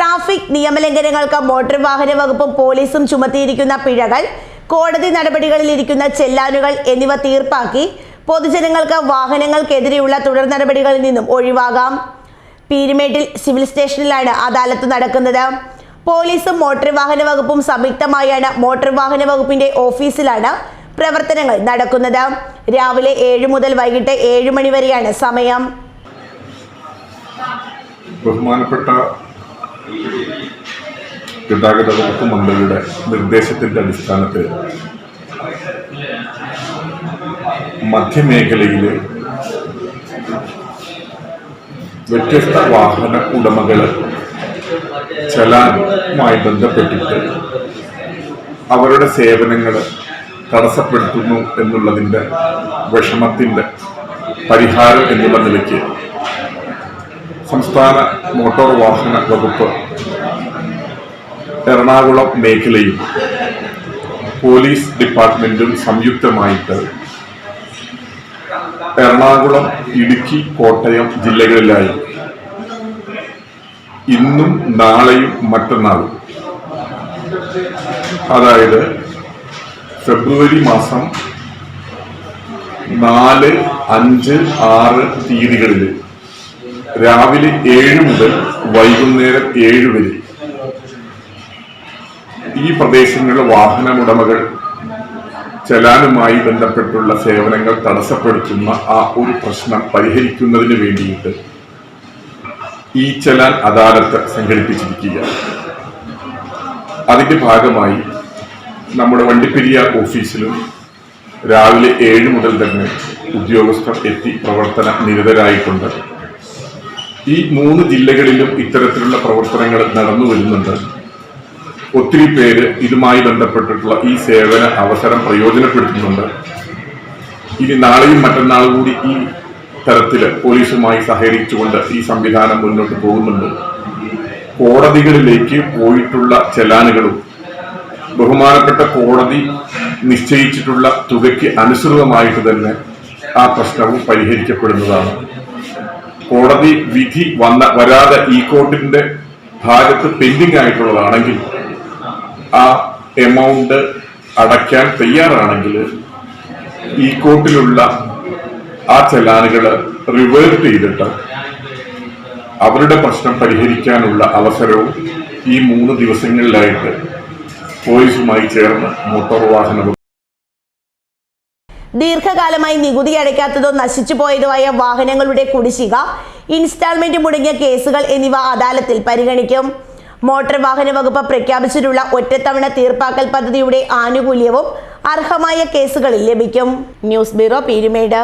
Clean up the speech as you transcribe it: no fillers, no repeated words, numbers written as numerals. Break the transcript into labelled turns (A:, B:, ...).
A: Traffic നിയമലംഘനങ്ങൾക്ക് motor വാഹന വകുപ്പും പോലീസും ചുമത്തിയിരിക്കുന്ന പിഴകൾ, കോടതി നടപടികളിലിരിക്കുന്ന ചെല്ലാനുകൾ എന്നിവ തീർപ്പാക്കി പൊതുജനങ്ങൾക്ക് വാഹനങ്ങൾക്കെതിരെയുള്ള തുടർ നടപടികളിൽ നിന്നും ഒഴിവാകാം. പീരുമേട്ടിൽ സിവിൽ സ്റ്റേഷനിലാണ് അദാലത്ത് നടക്കുന്നത്. പോലീസും മോട്ടോർ വാഹന വകുപ്പും സംയുക്തമായാണ് മോട്ടോർ വാഹന വകുപ്പിന്റെ ഓഫീസിലാണ് പ്രവർത്തനങ്ങൾ നടക്കുന്നത്. രാവിലെ 7 മുതൽ വൈകിട്ട് 7 മണി വരെയാണ് സമയം.
B: ബഹുമാനപ്പെട്ട ഗതാഗത വകുപ്പ് മന്ത്രിയുടെ നിർദ്ദേശത്തിന്റെ അടിസ്ഥാനത്തിൽ മധ്യമേഖലയിലെ വ്യത്യസ്ത വാഹന ഉടമകൾ ചലാനുമായി ബന്ധപ്പെട്ടിട്ട് അവരുടെ സേവനങ്ങൾ തടസ്സപ്പെടുത്തുന്നു എന്നുള്ളതിൻ്റെ വിഷമത്തിൻ്റെ പരിഹാരം എന്നുള്ള നിലയ്ക്ക് സംസ്ഥാന മോട്ടോർ വാഹന വകുപ്പ് എറണാകുളം മേഖലയും പോലീസ് ഡിപ്പാർട്ട്മെന്റും സംയുക്തമായിട്ട് എറണാകുളം, ഇടുക്കി, കോട്ടയം ജില്ലകളിലായി ഇന്നും നാളെയും മറ്റന്നാളും, അതായത് ഫെബ്രുവരി മാസം 4, 5, 6 തീയതികളിൽ രാവിലെ 7 മുതൽ വൈകുന്നേരം 7 വരെ ഈ പ്രദേശങ്ങളിലെ വാഹനമുടമകൾ ചലാനുമായി ബന്ധപ്പെട്ടുള്ള സേവനങ്ങൾ തടസ്സപ്പെടുത്തുന്ന ആ ഒരു പ്രശ്നം പരിഹരിക്കുന്നതിന് വേണ്ടിയിട്ട് ഈ ചലാൻ അദാലത്ത് സംഘടിപ്പിച്ചിരിക്കുകയാണ്. അതിന്റെ ഭാഗമായി നമ്മുടെ വണ്ടിപ്പെരിയാർ ഓഫീസിലും രാവിലെ 7 മുതൽ തന്നെ ഉദ്യോഗസ്ഥർ എത്തി പ്രവർത്തന നിരതരായിട്ടുണ്ട്. ഈ 3 ജില്ലകളിലും ഇത്തരത്തിലുള്ള പ്രവർത്തനങ്ങൾ നടന്നു വരുന്നുണ്ട്. ഒത്തിരി പേര് ഇതുമായി ബന്ധപ്പെട്ടിട്ടുള്ള ഈ സേവന അവസരം പ്രയോജനപ്പെടുത്തുന്നുണ്ട്. ഇനി നാളെയും മറ്റന്നാളും കൂടി ഈ തരത്തിൽ പോലീസുമായി സഹകരിച്ചുകൊണ്ട് ഈ സംവിധാനം മുന്നോട്ട് പോകുന്നുണ്ട്. കോടതികളിലേക്ക് പോയിട്ടുള്ള ചലാനുകളും ബഹുമാനപ്പെട്ട കോടതി നിശ്ചയിച്ചിട്ടുള്ള തുകയ്ക്ക് അനുസൃതമായിട്ട് തന്നെ ആ പ്രശ്നവും പരിഹരിക്കപ്പെടുന്നതാണ്. കോടതി വിധി വരാതെ ഈ കോർട്ടിന്റെ ഭാഗത്ത് പെൻഡിംഗ് ആയിട്ടുള്ളതാണെങ്കിൽ ആ എമൗണ്ട് അടയ്ക്കാൻ തയ്യാറാണെങ്കിൽ ഈ കോർട്ടിലുള്ള ആ ചലാനുകൾ റിവേർട്ട് ചെയ്തിട്ട് അവരുടെ പ്രശ്നം പരിഹരിക്കാനുള്ള അവസരവും ഈ 3 ദിവസങ്ങളിലായിട്ട് പോലീസുമായി ചേർന്ന് മോട്ടോർ വാഹന
A: ദീർഘകാലമായി നികുതി അടയ്ക്കാത്തതോ നശിച്ചു പോയതോ ആയ വാഹനങ്ങളുടെ കുടിശ്ശിക, ഇൻസ്റ്റാൾമെന്റ് മുടങ്ങിയ കേസുകൾ എന്നിവ അദാലത്തിൽ പരിഗണിക്കും. മോട്ടോർ വാഹന വകുപ്പ് പ്രഖ്യാപിച്ചിട്ടുള്ള ഒറ്റത്തവണ തീർപ്പാക്കൽ പദ്ധതിയുടെ ആനുകൂല്യവും അർഹമായ കേസുകളിൽ ലഭിക്കും. News bureau, Peermade.